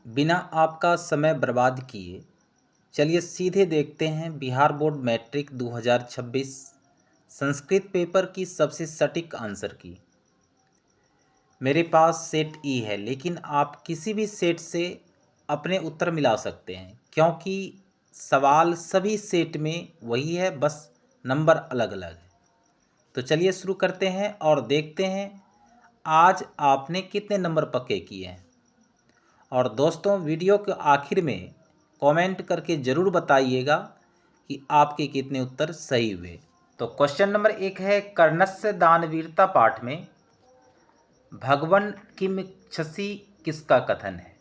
बिना आपका समय बर्बाद किए चलिए सीधे देखते हैं Bihar board matric 2026 Sanskrit paper की सबसे सटीक आंसर की। मेरे पास सेट ई है, लेकिन आप किसी भी सेट से अपने उत्तर मिला सकते हैं क्योंकि सवाल सभी सेट में वही है, बस नंबर अलग अलग है। तो चलिए शुरू करते हैं और देखते हैं आज आपने कितने नंबर पक्के किए हैं। और दोस्तों, वीडियो के आखिर में कमेंट करके ज़रूर बताइएगा कि आपके कितने उत्तर सही हुए। तो क्वेश्चन नंबर 1 है, कर्णस्य दानवीरता पाठ में भगवन किमक्षसी किसका कथन है।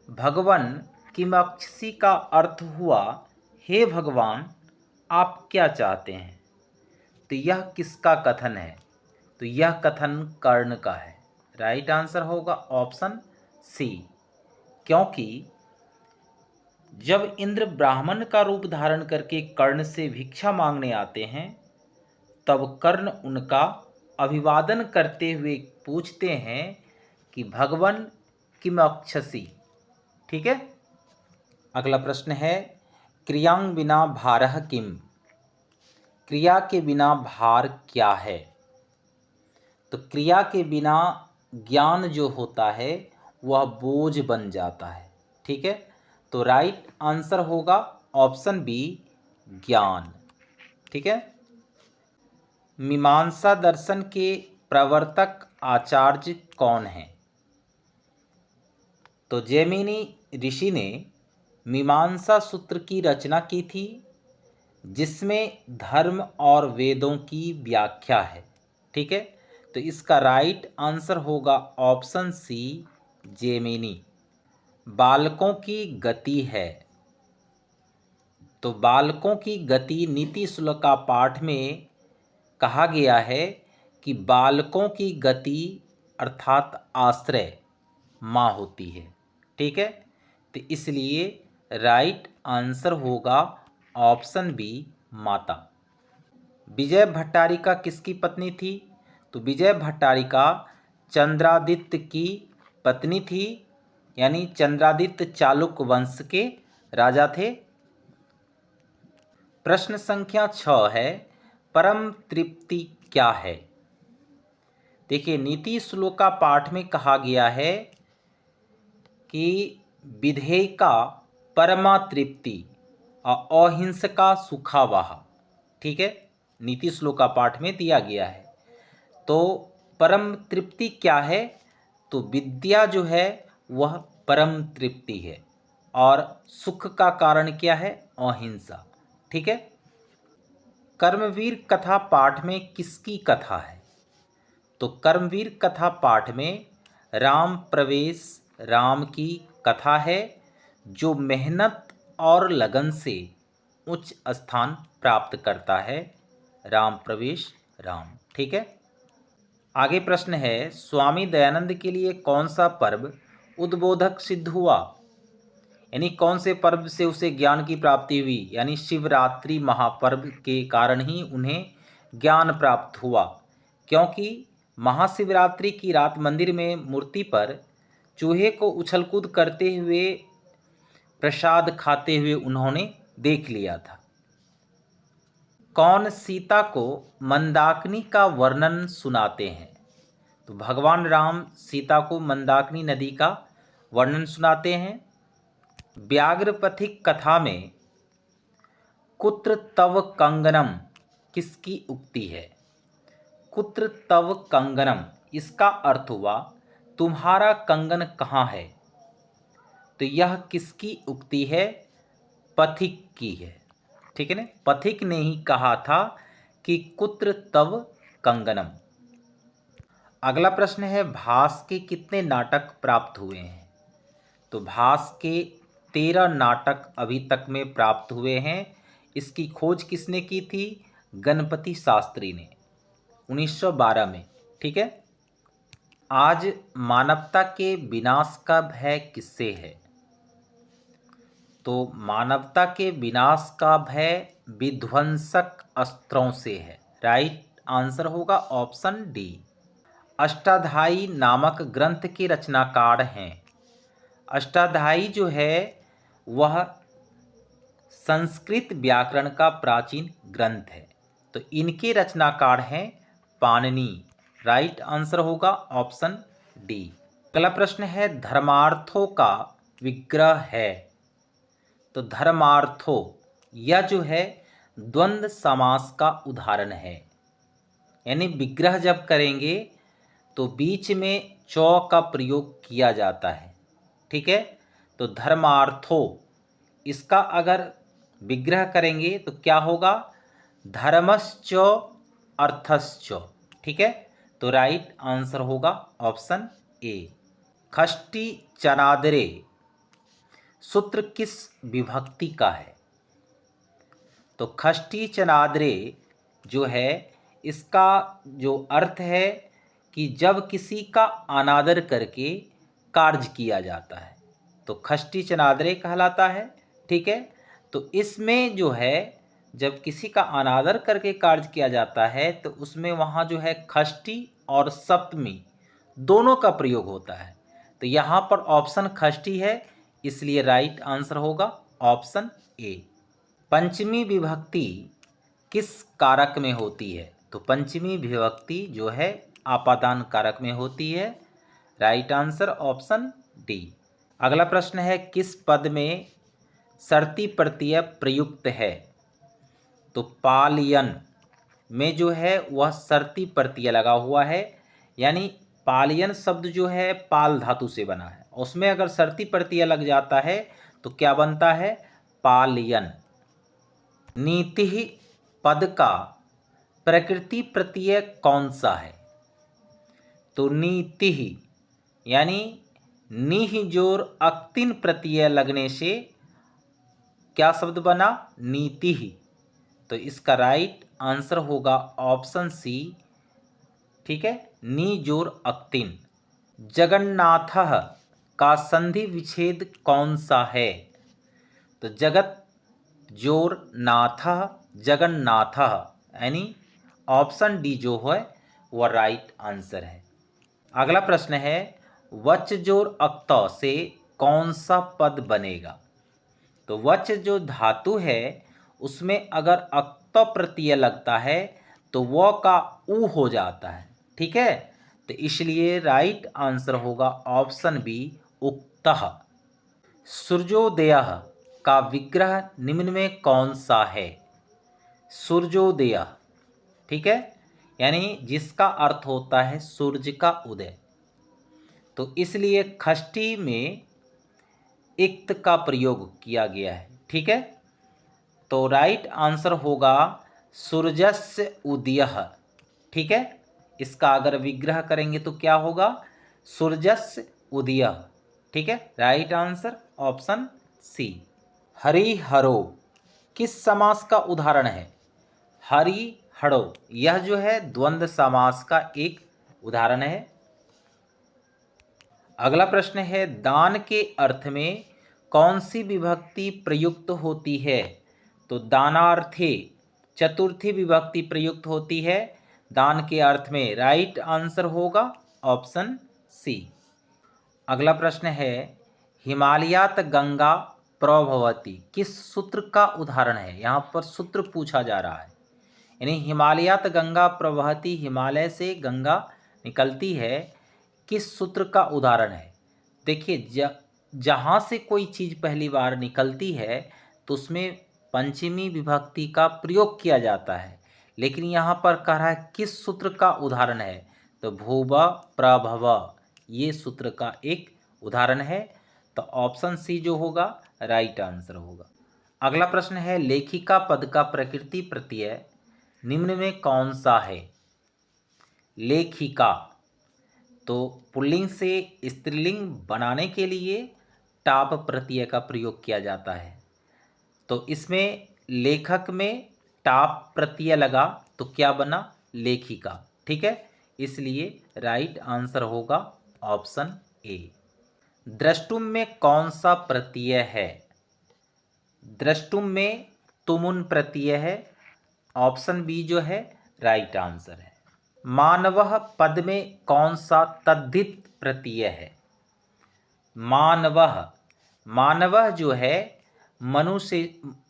भगवन किमक्षसी का अर्थ हुआ हे भगवान आप क्या चाहते हैं। तो यह किसका कथन है? तो यह कथन कर्ण का है। राइट आंसर होगा ऑप्शन सी, क्योंकि जब इंद्र ब्राह्मण का रूप धारण करके कर्ण से भिक्षा मांगने आते हैं तब कर्ण उनका अभिवादन करते हुए पूछते हैं कि भगवन किमक्षसी। ठीक है। अगला प्रश्न है, क्रियांग बिना भारः किम। क्रिया के बिना भार क्या है। तो क्रिया के बिना ज्ञान जो होता है वह बोझ बन जाता है। ठीक है। तो राइट आंसर होगा ऑप्शन बी, ज्ञान। ठीक है। मीमांसा दर्शन के प्रवर्तक आचार्य कौन हैं। तो जैमिनी ऋषि ने मीमांसा सूत्र की रचना की थी, जिसमें धर्म और वेदों की व्याख्या है। ठीक है। तो इसका राइट आंसर होगा ऑप्शन सी, जैमिनी। बालकों की गति है। तो बालकों की गति नीति शुल्क का पाठ में कहा गया है कि बालकों की गति अर्थात आश्रय माँ होती है। ठीक है। तो इसलिए राइट आंसर होगा ऑप्शन बी, माता। विजय भट्टारिका किसकी पत्नी थी। तो विजय भट्टारिका चंद्रादित्य की पत्नी थी, यानी चंद्रादित्य चालुक्य वंश के राजा थे। प्रश्न संख्या 6 है, परम तृप्ति क्या है। देखिए, नीति श्लोका पाठ में कहा गया है कि विधेयका परमा तृप्ति अहिंसका सुखावाह। ठीक है। नीति श्लोका पाठ में दिया गया है। तो परम तृप्ति क्या है। तो विद्या जो है वह परम तृप्ति है और सुख का कारण क्या है, अहिंसा। ठीक है। कर्मवीर कथा पाठ में किसकी कथा है। तो कर्मवीर कथा पाठ में राम प्रवेश राम की कथा है, जो मेहनत और लगन से उच्च स्थान प्राप्त करता है। राम प्रवेश राम। ठीक है। आगे प्रश्न है, स्वामी दयानंद के लिए कौन सा पर्व उद्बोधक सिद्ध हुआ। यानी कौन से पर्व से उसे ज्ञान की प्राप्ति हुई। यानी शिवरात्रि महापर्व के कारण ही उन्हें ज्ञान प्राप्त हुआ, क्योंकि महाशिवरात्रि की रात मंदिर में मूर्ति पर चूहे को उछलकूद करते हुए प्रसाद खाते हुए उन्होंने देख लिया था। कौन सीता को मंदाकिनी का वर्णन सुनाते हैं। तो भगवान राम सीता को मंदाकिनी नदी का वर्णन सुनाते हैं। व्याघ्रपथिक कथा में कुत्र तव कंगनम किसकी उक्ति है। कुत्र तव कंगनम, इसका अर्थ हुआ तुम्हारा कंगन कहाँ है। तो यह किसकी उक्ति है, पथिक की है। ठीक है ना। पथिक ने ही कहा था कि कुत्र तव कंगनम। अगला प्रश्न है, भास के कितने नाटक प्राप्त हुए हैं। तो भास के 13 नाटक अभी तक में प्राप्त हुए हैं। इसकी खोज किसने की थी, गणपति शास्त्री ने 1912 में। ठीक है। आज मानवता के विनाश का भय किससे है। तो मानवता के विनाश का भय विध्वंसक अस्त्रों से है। राइट आंसर होगा ऑप्शन डी। अष्टाध्यायी नामक ग्रंथ के रचनाकार हैं। अष्टाध्यायी जो है वह संस्कृत व्याकरण का प्राचीन ग्रंथ है। तो इनके रचनाकार हैं पाणिनि। राइट आंसर होगा ऑप्शन डी। अगला प्रश्न है धर्मार्थों का विग्रह है। तो धर्मार्थो यह जो है द्वंद्व समास का उदाहरण है। यानी विग्रह जब करेंगे तो बीच में चौ का प्रयोग किया जाता है। ठीक है, तो धर्मार्थो इसका अगर विग्रह करेंगे तो क्या होगा, धर्मश्च अर्थश्च। ठीक है, तो राइट आंसर होगा ऑप्शन ए। खष्टी चनादरे सूत्र किस विभक्ति का है। तो खष्टी चनादरे जो है इसका जो अर्थ है कि जब किसी का अनादर करके कार्य किया जाता है तो खष्टी चनादरे कहलाता है। ठीक है, तो इसमें जो है जब किसी का अनादर करके कार्य किया जाता है तो उसमें वहाँ जो है खष्टी और सप्तमी दोनों का प्रयोग होता है। तो यहाँ पर ऑप्शन खष्टी है, इसलिए राइट आंसर होगा ऑप्शन ए। पंचमी विभक्ति किस कारक में होती है। तो पंचमी विभक्ति जो है आपादान कारक में होती है। Right answer option D. अगला प्रश्न है किस पद में शर्ती प्रत्यय प्रयुक्त है। तो पालयन में जो है वह शर्ती प्रत्यय लगा हुआ है। यानी पालयन शब्द जो है पाल धातु से बना है, उसमें अगर शर्ती प्रत्यय लग जाता है तो क्या बनता है, पालयन। नीति पद का प्रकृति प्रत्यय कौन सा है। तो नीति यानी नीह जोर अक्तिन प्रत्यय लगने से क्या शब्द बना, नीति। तो इसका राइट आंसर होगा ऑप्शन सी। ठीक है, नी जोर अक्तिन। जगन्नाथ का संधि विच्छेद कौन सा है। तो जगत जोर नाथ जगन्नाथ, यानी ऑप्शन डी जो है वह राइट आंसर है। अगला प्रश्न है वच जोर अक्त से कौन सा पद बनेगा। तो वच जो धातु है उसमें अगर अक्त प्रत्यय लगता है तो वह का ऊ हो जाता है। ठीक है, तो इसलिए राइट आंसर होगा ऑप्शन बी, उक्तः। सूर्योदय का विग्रह निम्न में कौन सा है। सूर्योदय, ठीक है, यानी जिसका अर्थ होता है सूर्य का उदय। तो इसलिए खष्टी में इक्त का प्रयोग किया गया है। ठीक है, तो राइट आंसर होगा सूर्यस्य उदयः। ठीक है, इसका अगर विग्रह करेंगे तो क्या होगा, सूर्यस्य उदयः। ठीक है, राइट आंसर ऑप्शन सी। हरिहरो किस समास का उदाहरण है। हरिहरो यह जो है द्वंद्व समास का एक उदाहरण है। अगला प्रश्न है दान के अर्थ में कौन सी विभक्ति प्रयुक्त होती है। तो दानार्थे चतुर्थी विभक्ति प्रयुक्त होती है दान के अर्थ में। राइट आंसर होगा ऑप्शन सी। अगला प्रश्न है हिमालयात गंगा प्रभवती किस सूत्र का उदाहरण है। यहाँ पर सूत्र पूछा जा रहा है, यानी हिमालयात गंगा प्रवहती, हिमालय से गंगा निकलती है, किस सूत्र का उदाहरण है। देखिए जहाँ से कोई चीज़ पहली बार निकलती है तो उसमें पंचमी विभक्ति का प्रयोग किया जाता है, लेकिन यहाँ पर कह रहा है किस सूत्र का उदाहरण है। तो भूव प्रभव ये सूत्र का एक उदाहरण है। तो ऑप्शन सी जो होगा राइट आंसर होगा। अगला प्रश्न है लेखिका पद का प्रकृति प्रत्यय निम्न में कौन सा है। लेखिका तो पुल्लिंग से स्त्रीलिंग बनाने के लिए टाप प्रत्यय का प्रयोग किया जाता है। तो इसमें लेखक में टाप प्रत्यय लगा तो क्या बना, लेखिका। ठीक है, इसलिए राइट आंसर होगा ऑप्शन ए। द्रष्टुम में कौन सा प्रत्यय है। द्रष्टुम में तुमुन प्रत्यय है। ऑप्शन बी जो है राइट आंसर है। मानवः पद में कौन सा तद्धित प्रत्यय है। मानवः, मानवः जो है मनु से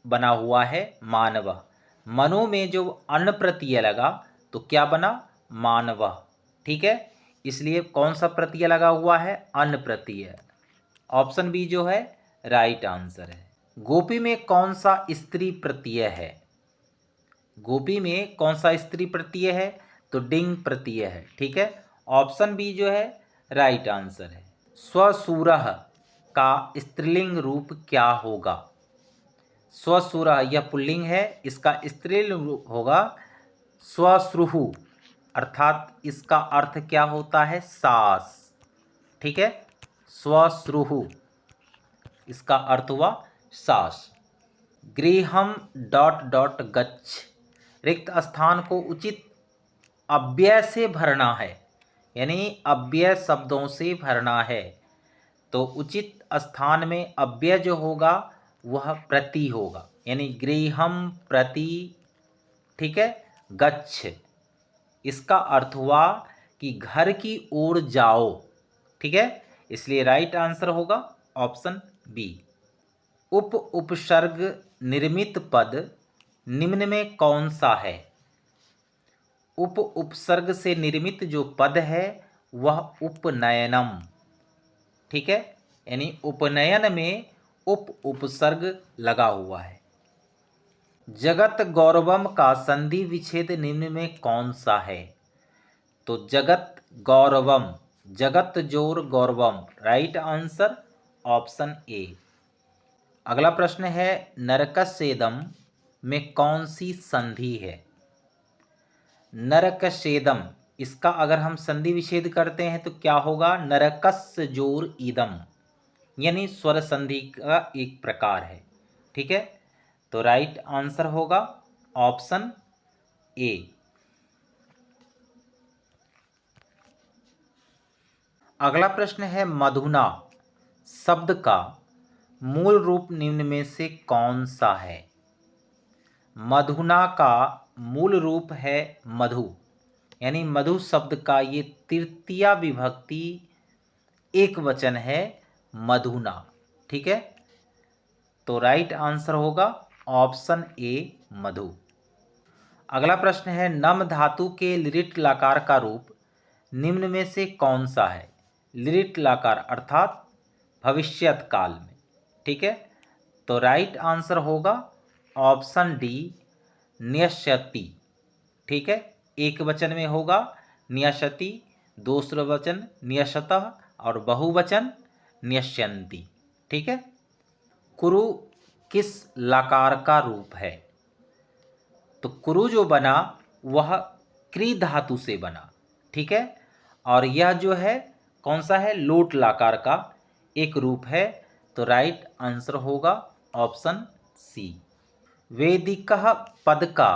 बना हुआ है, मानवः। मनु में जो अन्न प्रत्यय लगा तो क्या बना, मानवः। ठीक है, इसलिए कौन सा प्रत्यय लगा हुआ है, अन्न प्रत्यय। ऑप्शन बी जो है राइट आंसर है। गोपी में कौन सा स्त्री प्रत्यय है, गोपी में कौन सा स्त्री प्रत्यय है, तो डिंग प्रत्यय है। ठीक है, ऑप्शन बी जो है राइट आंसर है। स्वसुरः का स्त्रीलिंग रूप क्या होगा, स्वसुरः यह पुल्लिंग है, इसका स्त्रीलिंग रूप होगा स्वश्रुहु, अर्थात इसका अर्थ क्या होता है, सास। ठीक है, स्वश्रुहु इसका अर्थ हुआ सास। गृहम डॉट डॉट गच्छ, रिक्त स्थान को उचित अव्यय से भरना है, यानी अव्यय शब्दों से भरना है। तो उचित स्थान में अव्यय जो होगा वह प्रति होगा, यानी गृहम प्रति। ठीक है, गच्छ इसका अर्थ हुआ कि घर की ओर जाओ। ठीक है, इसलिए राइट आंसर होगा ऑप्शन बी। उपसर्ग निर्मित पद निम्न में कौन सा है, उपसर्ग से निर्मित जो पद है वह उपनयनम। ठीक है, यानी उपनयन में उपसर्ग लगा हुआ है। जगत गौरवम का संधि विच्छेद निम्न में कौन सा है, तो जगत गौरवम, जगत जोर गौरवम, राइट आंसर ऑप्शन ए। अगला प्रश्न है नरकस्येदम में कौन सी संधि है, नरकस्येदम इसका अगर हम संधि विच्छेद करते हैं तो क्या होगा, नरकस्य जोर ईदम, यानी स्वर संधि का एक प्रकार है। ठीक है, तो राइट आंसर होगा ऑप्शन ए। अगला प्रश्न है मधुना शब्द का मूल रूप निम्न में से कौन सा है, मधुना का मूल रूप है मधु, यानी मधु शब्द का ये तृतीया विभक्ति एक वचन है, मधुना। ठीक है, तो राइट आंसर होगा ऑप्शन ए मधु। अगला प्रश्न है नम धातु के लिरिट लकार का रूप निम्न में से कौन सा है, लिरिट लकार अर्थात भविष्यत काल में। ठीक है, तो राइट आंसर होगा ऑप्शन डी न्यस्यति। ठीक है, एक वचन में होगा न्यस्यति, दूसरा वचन न्यस्यतः और बहुवचन न्यस्यन्ति। ठीक है, कुरु किस लकार का रूप है, तो कुरु जो बना वह क्री धातु से बना। ठीक है, और यह जो है कौन सा है, लोट लकार का एक रूप है, तो राइट आंसर होगा ऑप्शन सी। वेदिकः पद का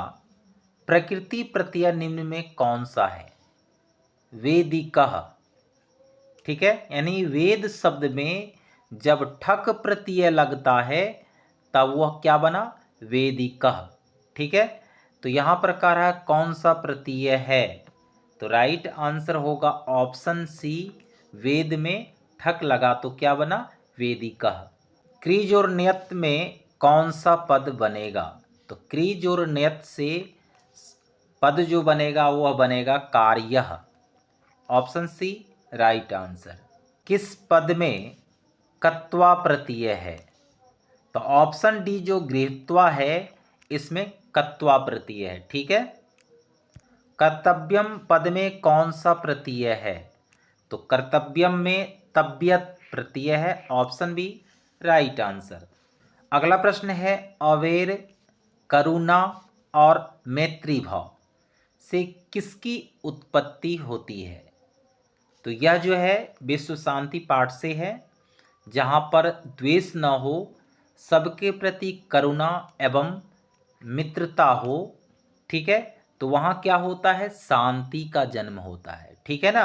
प्रकृति प्रत्यय निम्न में कौन सा है, वेदिकः। ठीक है, यानी वेद शब्द में जब ठक प्रत्यय लगता है तब वह क्या बना, वेदिकः। ठीक है, तो यहाँ पर कह रहा है कौन सा प्रत्यय है, तो राइट आंसर होगा ऑप्शन सी, वेद में ठक लगा तो क्या बना, वेदिकः। क्रिज और नियत में कौन सा पद बनेगा, तो क्रिज और नियत से पद जो बनेगा वह बनेगा कार्यः, ऑप्शन सी राइट आंसर। किस पद में कत्वा प्रत्यय है, तो ऑप्शन डी जो गृहीत्वा है इसमें कत्वा प्रत्यय है। ठीक है, कर्तव्यम पद में कौन सा प्रत्यय है, तो कर्तव्यम में तब्यत प्रत्यय है, ऑप्शन बी राइट आंसर। अगला प्रश्न है अवेर, करुणा और मैत्री भाव से किसकी उत्पत्ति होती है, तो यह जो है विश्व शांति पाठ से है, जहाँ पर द्वेष न हो, सबके प्रति करुणा एवं मित्रता हो। ठीक है, तो वहाँ क्या होता है, शांति का जन्म होता है। ठीक है ना,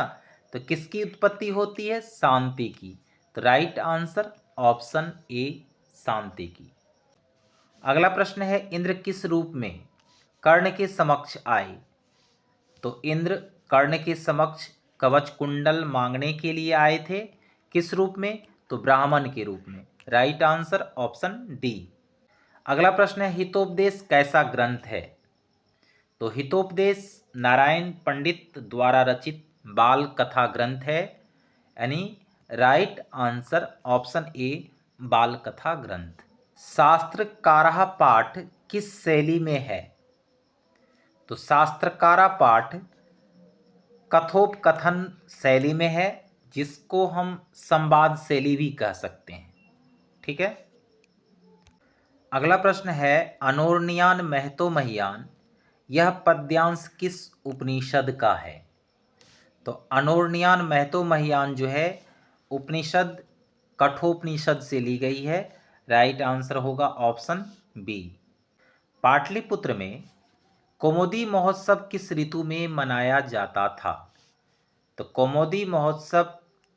तो किसकी उत्पत्ति होती है, शांति की, तो राइट आंसर ऑप्शन ए शांति की। अगला प्रश्न है इंद्र किस रूप में कर्ण के समक्ष आए, तो इंद्र कर्ण के समक्ष कवच कुंडल मांगने के लिए आए थे, किस रूप में, तो ब्राह्मण के रूप में। Right answer option D. अगला प्रश्न है, हितोपदेश कैसा ग्रंथ है? तो हितोपदेश नारायण पंडित द्वारा रचित बाल कथा ग्रंथ है, यानी राइट आंसर ऑप्शन ए बाल कथा ग्रंथ। शास्त्रकारा पाठ किस शैली में है? तो शास्त्रकारा पाठ कथोपकथन शैली में है, जिसको हम संवाद शैली भी कह सकते हैं। ठीक है। अगला प्रश्न है, अनोरणीयान महतो महियान, यह पद्यांश किस उपनिषद का है? तो अनोरणीयान महतो महियान जो है उपनिषद कठोपनिषद से ली गई है। राइट आंसर होगा ऑप्शन बी। पाटलिपुत्र में कौमुदी महोत्सव किस ऋतु में मनाया जाता था? तो कौमुदी महोत्सव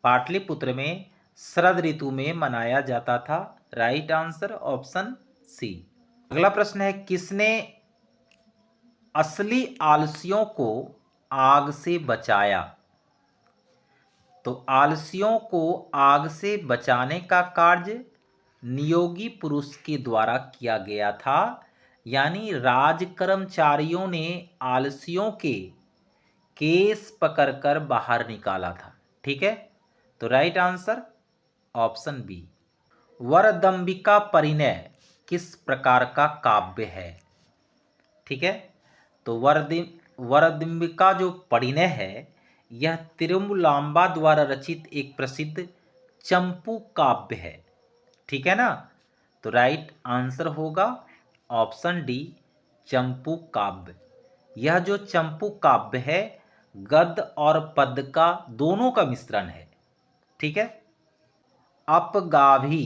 पाटलिपुत्र में शरद ऋतु में मनाया जाता था। Right answer option C. अगला प्रश्न है, किसने असली आलसियों को आग से बचाया? तो आलसियों को आग से बचाने का कार्य नियोगी पुरुष के द्वारा किया गया था, यानी राज कर्मचारियों ने आलसियों के केस पकड़कर बाहर निकाला था। ठीक है। तो राइट आंसर ऑप्शन बी। वरदंबिका परिणय किस प्रकार का काव्य है? ठीक है। तो वरदंबिका जो परिणय है, यह तिरुमलांबा द्वारा रचित एक प्रसिद्ध चंपू काव्य है। ठीक है ना। तो राइट आंसर होगा ऑप्शन डी चंपू काव्य। यह जो चंपू काव्य है गद्य और पद्य का दोनों का मिश्रण है। ठीक है। अपगाभी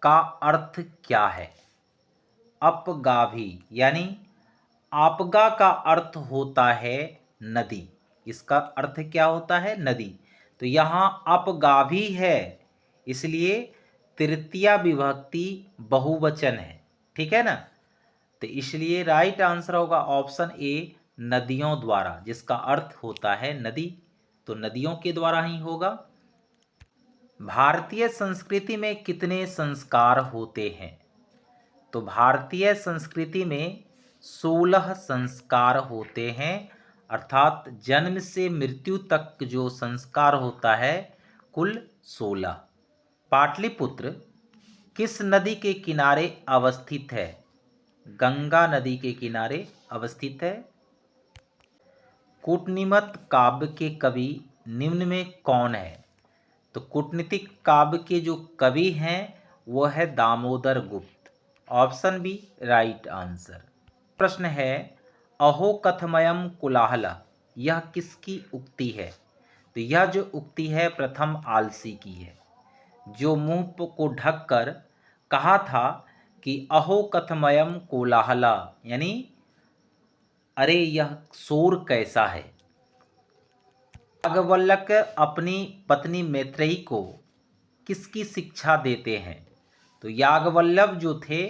का अर्थ क्या है? अपगाभी यानी आपगा का अर्थ होता है नदी। इसका अर्थ क्या होता है? नदी। तो यहाँ अपगाभी है, इसलिए तृतीया विभक्ति बहुवचन है। ठीक है ना। तो इसलिए राइट आंसर होगा ऑप्शन ए नदियों द्वारा, जिसका अर्थ होता है नदी। तो नदियों के द्वारा ही होगा। भारतीय संस्कृति में कितने संस्कार होते हैं? तो भारतीय संस्कृति में 16 संस्कार होते हैं, अर्थात जन्म से मृत्यु तक जो संस्कार होता है कुल 16। पाटलिपुत्र किस नदी के किनारे अवस्थित है? गंगा नदी के किनारे अवस्थित है। कूटनीमत काव्य के कवि निम्न में कौन है? तो कूटनीतिक काव्य के जो कवि हैं वो है Damodar Gupta. Option B right answer. प्रश्न है, अहो कथमयम कोलाहल, यह किसकी उक्ति है? तो यह जो उक्ति है प्रथम आलसी की है, जो मुंह को ढककर कहा था कि अहो कथमयम कोलाहल, यानी अरे यह शोर कैसा है। याज्ञवल्क्य अपनी पत्नी मैत्रेयी को किसकी शिक्षा देते हैं? तो याज्ञवल्क्य जो थे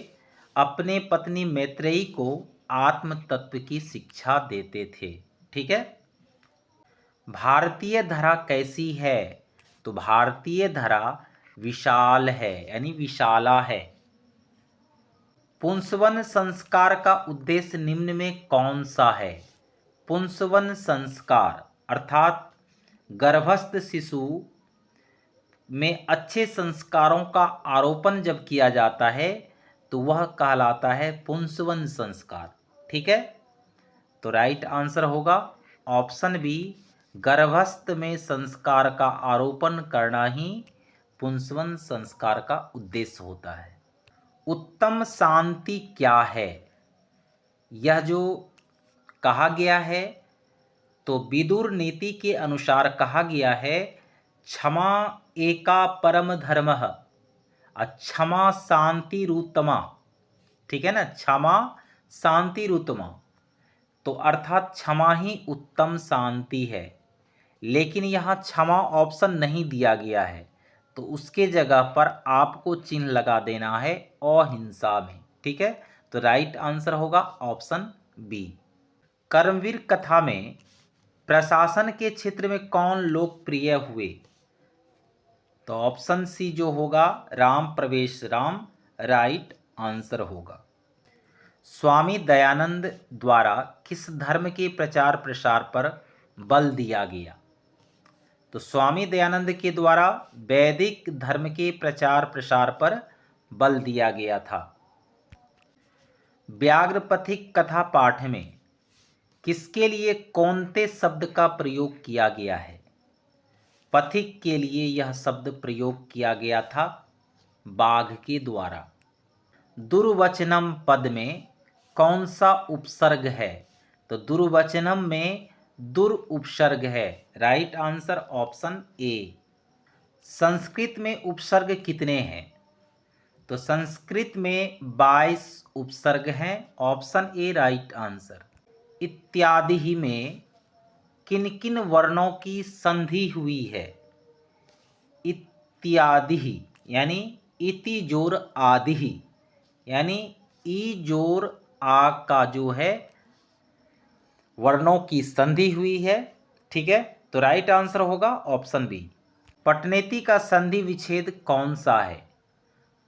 अपने पत्नी मैत्रेयी को आत्म तत्व की शिक्षा देते थे। ठीक है। भारतीय धरा कैसी है? तो भारतीय धरा विशाल है, यानी विशाला है। पुंसवन संस्कार का उद्देश्य निम्न में कौन सा है? पुंसवन संस्कार अर्थात गर्भस्थ शिशु में अच्छे संस्कारों का आरोपण जब किया जाता है तो वह कहलाता है पुंसवन संस्कार। ठीक है। तो राइट आंसर होगा ऑप्शन बी, गर्भस्थ में संस्कार का आरोपण करना ही पुंसवन संस्कार का उद्देश्य होता है। उत्तम शांति क्या है? यह जो कहा गया है तो विदुर नीति के अनुसार कहा गया है, क्षमा एका परम धर्मः क्षमा शांतिरुत्तमा। ठीक है ना। क्षमा शांतिरुत्तमा, तो अर्थात क्षमा ही उत्तम शांति है। लेकिन यहाँ क्षमा ऑप्शन नहीं दिया गया है, तो उसके जगह पर आपको चिन्ह लगा देना है अहिंसा में। ठीक है। तो राइट आंसर होगा ऑप्शन बी। कर्मवीर कथा में प्रशासन के क्षेत्र में कौन लोकप्रिय हुए? तो ऑप्शन सी जो होगा राम प्रवेश राम राइट आंसर होगा। स्वामी दयानंद द्वारा किस धर्म के प्रचार प्रसार पर बल दिया गया? तो स्वामी दयानंद के द्वारा वैदिक धर्म के प्रचार प्रसार पर बल दिया गया था। व्याघ्रपथिक कथा पाठ में किसके लिए कौनते शब्द का प्रयोग किया गया है? पथिक के लिए यह शब्द प्रयोग किया गया था बाघ के द्वारा। दुर्वचनम पद में कौन सा उपसर्ग है? तो दुर्वचनम में दुर उपसर्ग है, right answer option A. Sanskrit में उपसर्ग कितने हैं? तो संस्कृत में 22 उपसर्ग हैं, ऑप्शन ए राइट आंसर। इत्यादि ही में किन किन वर्णों की संधि हुई है? इत्यादि ही यानी इति जोर आदि ही यानी ई जोर आ का जो है वर्णों की संधि हुई है, ठीक है। तो राइट आंसर होगा ऑप्शन बी। पटनेती का संधि विच्छेद कौन सा है?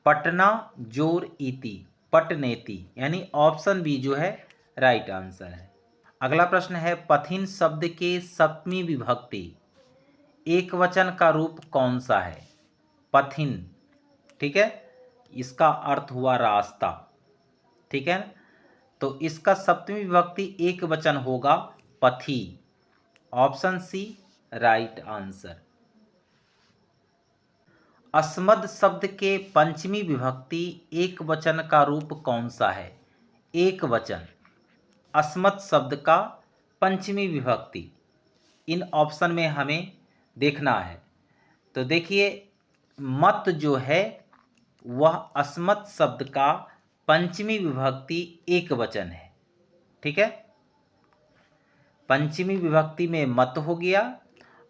पटना जोर इति, पटनेती यानी ऑप्शन बी जो है राइट आंसर है। अगला प्रश्न है पथिन शब्द के सप्तमी विभक्ति एक वचन का रूप कौन सा है? पथिन, ठीक है, इसका अर्थ हुआ रास्ता, ठीक है। तो इसका सप्तमी विभक्ति एक वचन होगा पथी, ऑप्शन सी राइट आंसर। अस्मद शब्द के पंचमी विभक्ति एक वचन का रूप कौन सा है? एक वचन अस्मद शब्द का पंचमी विभक्ति, इन ऑप्शन में हमें देखना है। तो देखिए मत जो है वह अस्मद शब्द का पंचमी विभक्ति एक वचन है, ठीक है। पंचमी विभक्ति में मत हो गया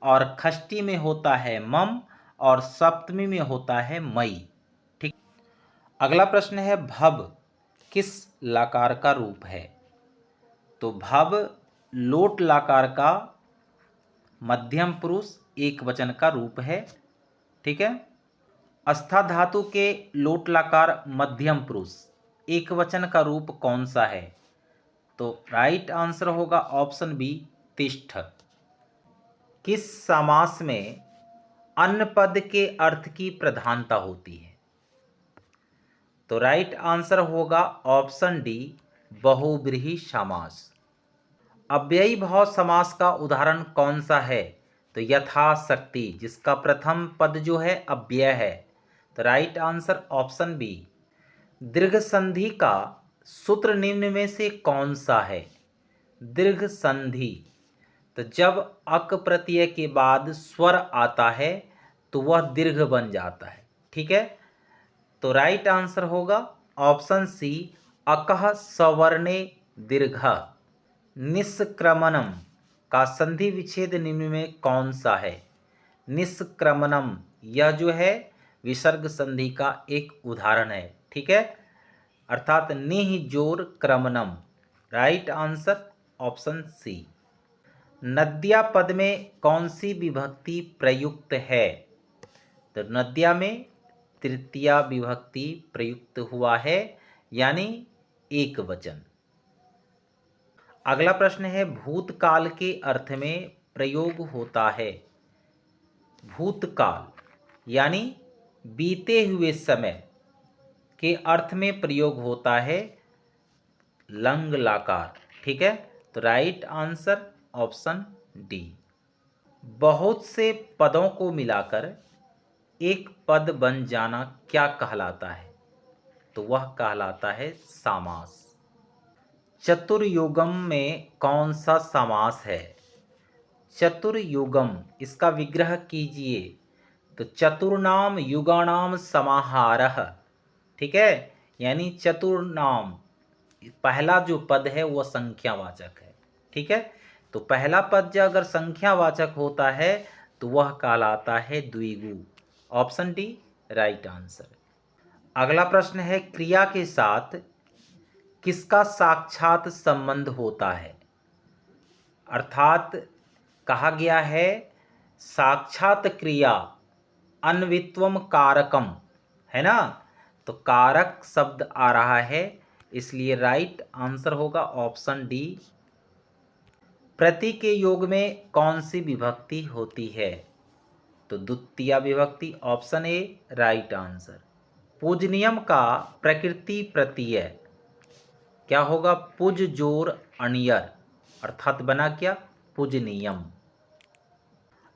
और षष्ठी में होता है मम और सप्तमी में होता है मई, ठीक। अगला प्रश्न है भव किस लकार का रूप है? तो भव लोट लकार का मध्यम पुरुष एक वचन का रूप है, ठीक है। अस्था धातु के लोट लकार मध्यम पुरुष एक वचन का रूप कौन सा है? तो राइट आंसर होगा ऑप्शन बी तिष्ठ। किस समास में अन्य पद के अर्थ की प्रधानता होती है? तो राइट आंसर होगा ऑप्शन डी बहुव्रीहि समास। अव्ययी भाव समास का उदाहरण कौन सा है? तो यथाशक्ति, जिसका प्रथम पद जो है अव्यय है। तो राइट आंसर ऑप्शन बी। दीर्घ संधि का सूत्र निम्न में से कौन सा है? दीर्घ संधि, तो जब अक प्रत्यय के बाद स्वर आता है तो वह दीर्घ बन जाता है, ठीक है। तो राइट आंसर होगा ऑप्शन सी अकः सवर्णे दीर्घ। निष्क्रमणम का संधि विच्छेद निम्न में कौन सा है? निष्क्रमणम यह जो है विसर्ग संधि का एक उदाहरण है, ठीक है, अर्थात निह जोर क्रमणम, राइट आंसर ऑप्शन सी। नद्या पद में कौन सी विभक्ति प्रयुक्त है? तो नद्या में तृतीया विभक्ति प्रयुक्त हुआ है यानी एक वचन। अगला प्रश्न है भूतकाल के अर्थ में प्रयोग होता है। भूतकाल यानी बीते हुए समय के अर्थ में प्रयोग होता है लंग लाकार, ठीक है। तो राइट आंसर ऑप्शन डी। बहुत से पदों को मिलाकर एक पद बन जाना क्या कहलाता है? तो वह कहलाता है समास। चतुर्युगम में कौन सा समास है? चतुर्युगम, इसका विग्रह कीजिए तो चतुर्नाम युगानाम समाहारः, ठीक है, यानी चतुर्नाम पहला जो पद है वह संख्यावाचक है, ठीक है। तो पहला पद जो अगर संख्यावाचक होता है तो वह कहलाता है द्विगु, ऑप्शन डी राइट आंसर। अगला प्रश्न है क्रिया के साथ किसका साक्षात संबंध होता है? अर्थात कहा गया है साक्षात क्रिया अन्वित्वम कारकम, है ना। तो कारक शब्द आ रहा है, इसलिए राइट आंसर होगा ऑप्शन डी। प्रति के योग में कौन सी विभक्ति होती है? तो द्वितीया विभक्ति, ऑप्शन ए राइट आंसर। पूजनियम का प्रकृति प्रत्यय क्या होगा? पुज जोर अनियर, अर्थात बना क्या? पूजनीयम।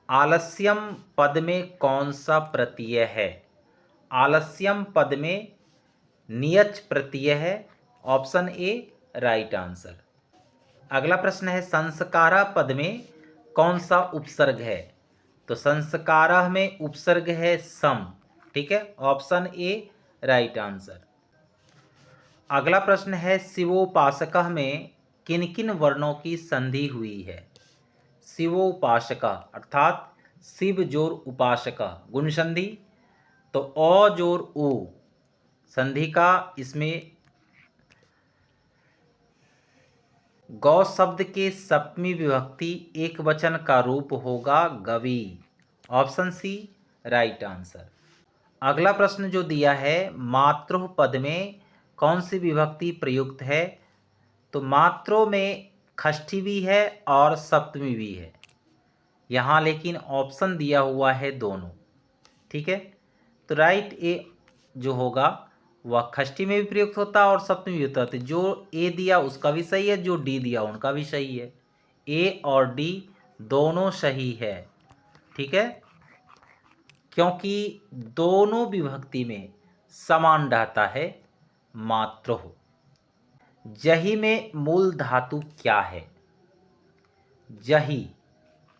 आलस्यम पद में कौन सा प्रत्यय है? आलस्यम पद में नियच प्रत्यय है, ऑप्शन ए राइट आंसर। अगला प्रश्न है संस्कारा पद में कौन सा उपसर्ग है? तो संस्कारा में उपसर्ग है सम, ठीक है, ऑप्शन ए राइट आंसर। अगला प्रश्न है शिवोपासक में किन किन वर्णों की संधि हुई है? शिवोपासक अर्थात शिव जोर उपासक गुण संधि, तो अ जोर उ संधि का इसमें गौ शब्द के सप्तमी विभक्ति एक वचन का रूप होगा गवी, ऑप्शन सी राइट आंसर। अगला प्रश्न जो दिया है मातृ पद में कौन सी विभक्ति प्रयुक्त है? तो मातृ में षष्ठी भी है और सप्तमी भी है, यहाँ लेकिन ऑप्शन दिया हुआ है दोनों, ठीक है। तो राइट ए जो होगा वह षष्ठी में भी प्रयुक्त होता है और सप्तमी भी होता है। जो ए दिया उसका भी सही है, जो डी दिया उनका भी सही है, ए और डी दोनों सही है, ठीक है, क्योंकि दोनों विभक्ति में समान रहता है मातृ। जही में मूल धातु क्या है? जही,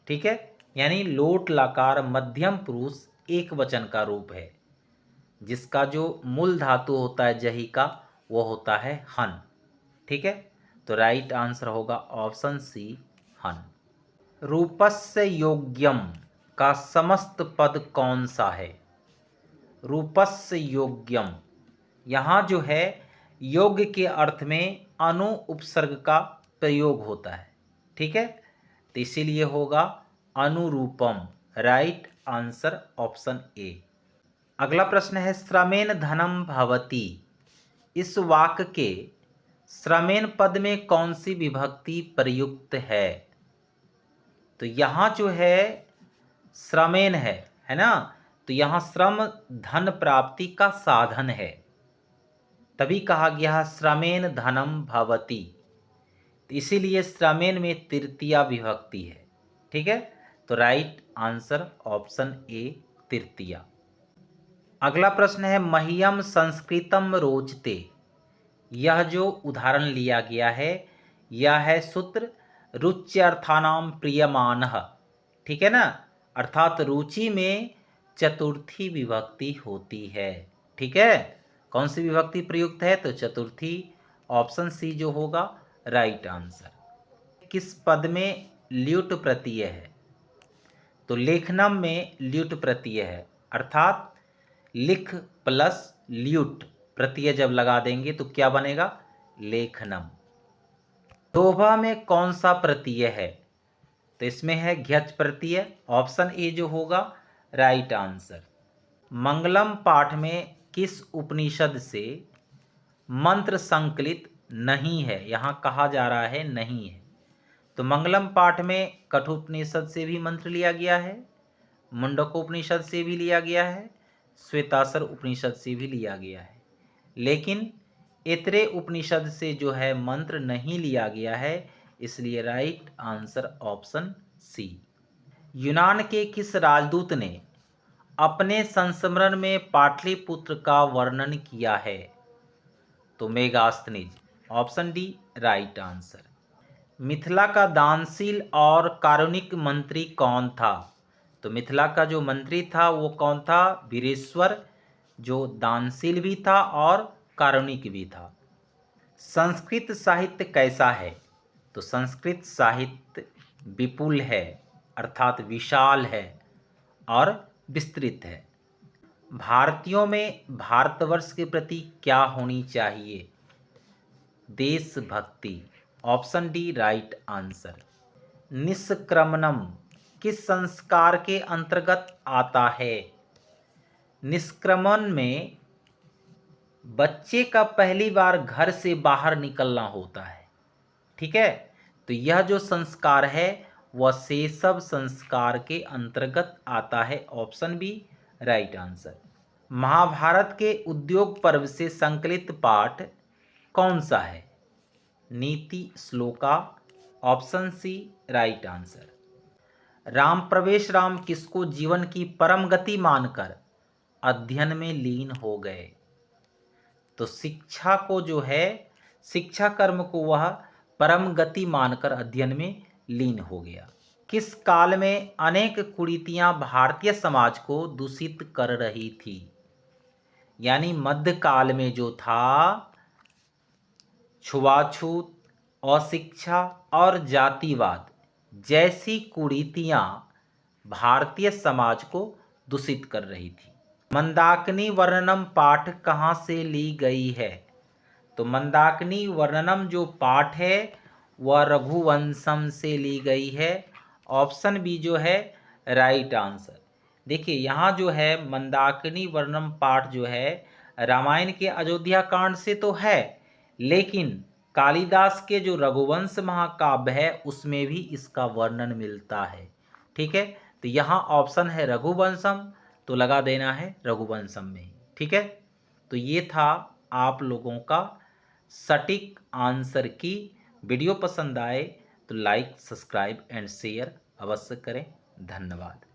ठीक है, यानी लोट लकार मध्यम पुरुष एक वचन का रूप है, जिसका जो मूल धातु होता है जही का वो होता है हन, ठीक है। तो राइट आंसर होगा ऑप्शन सी हन। रूपस्य योग्यम का समस्त पद कौन सा है? रूपस्य योग्यम, यहाँ जो है योग्य के अर्थ में अनु उपसर्ग का प्रयोग होता है, ठीक है, तो इसीलिए होगा अनुरूपम, राइट आंसर ऑप्शन ए। अगला प्रश्न है श्रमेण धनम भवति, इस वाक्य के श्रमेण पद में कौन सी विभक्ति प्रयुक्त है? तो यहाँ जो है श्रमेण है ना, तो यहाँ श्रम धन प्राप्ति का साधन है, तभी कहा गया श्रमेण धनम भवति, इसीलिए श्रमेण में तृतीया विभक्ति है, ठीक है। तो राइट आंसर ऑप्शन ए तृतीया। अगला प्रश्न है मह्यम संस्कृतम रोचते, यह जो उदाहरण लिया गया है यह है सूत्र रुच्यर्थानाम प्रियमानः, ठीक है ना, अर्थात रुचि में चतुर्थी विभक्ति होती है, ठीक है। कौन सी विभक्ति प्रयुक्त है? तो चतुर्थी, ऑप्शन सी जो होगा राइट आंसर। किस पद में ल्युट प्रत्यय है? तो लेखनम में ल्युट प्रत्यय है, अर्थात लिख प्लस ल्युट प्रत्यय जब लगा देंगे तो क्या बनेगा? लेखनम। दोभा में कौन सा प्रत्यय है? तो इसमें है घ्यच प्रत्यय, ऑप्शन ए जो होगा राइट आंसर। मंगलम पाठ में किस उपनिषद से मंत्र संकलित नहीं है? यहाँ कहा जा रहा है नहीं है, तो मंगलम पाठ में कठोपनिषद से भी मंत्र लिया गया है, मुंडकोपनिषद से भी लिया गया है, श्वेतासर उपनिषद से भी लिया गया है, लेकिन ऐतरेय उपनिषद से जो है मंत्र नहीं लिया गया है, इसलिए राइट आंसर ऑप्शन सी। यूनान के किस राजदूत ने अपने संस्मरण में पाटलिपुत्र का वर्णन किया है? तो Megasthenes, option D right answer. Mithila का दानशील और कारुणिक मंत्री कौन था? तो मिथिला का जो मंत्री था वो कौन था? वीरेश्वर, जो दानशील भी था और कारुणिक भी था। संस्कृत साहित्य कैसा है? तो संस्कृत साहित्य विपुल है, अर्थात विशाल है और विस्तृत है। भारतीयों में भारतवर्ष के प्रति क्या होनी चाहिए? देशभक्ति, ऑप्शन डी राइट आंसर। निष्क्रमणम किस संस्कार के अंतर्गत आता है? निष्क्रमण में बच्चे का पहली बार घर से बाहर निकलना होता है। ठीक है, तो यह जो संस्कार है वह शैशव संस्कार के अंतर्गत आता है। Option B right answer. Mahabharat के उद्योग पर्व से संकलित पाठ कौन सा है? नीति श्लोका। Option C right answer. Ram प्रवेश राम किसको जीवन की परम गति मानकर अध्ययन में लीन हो गए? तो शिक्षा को जो है, शिक्षा कर्म को वह परम गति मानकर अध्ययन में लीन हो गया। किस काल में अनेक कुरीतियां भारतीय समाज को दूषित कर रही थी? यानी मध्यकाल में जो था, छुआछूत, अशिक्षा और जातिवाद जैसी कुरीतियां भारतीय समाज को दूषित कर रही थी। मंदाकिनी वर्णनम पाठ कहाँ से ली गई है? तो मंदाकिनी वर्णनम जो पाठ है वह रघुवंशम से ली गई है। ऑप्शन बी जो है राइट आंसर। देखिए यहाँ जो है मंदाकिनी वर्णनम पाठ जो है रामायण के अयोध्या कांड से तो है, लेकिन कालिदास के जो रघुवंश महाकाव्य है उसमें भी इसका वर्णन मिलता है। ठीक है, तो यहाँ ऑप्शन है रघुवंशम, तो लगा देना है रघुवंशम में ही। ठीक है, तो ये था आप लोगों का सटीक आंसर की। वीडियो पसंद आए तो लाइक, सब्सक्राइब एंड शेयर अवश्य करें। धन्यवाद।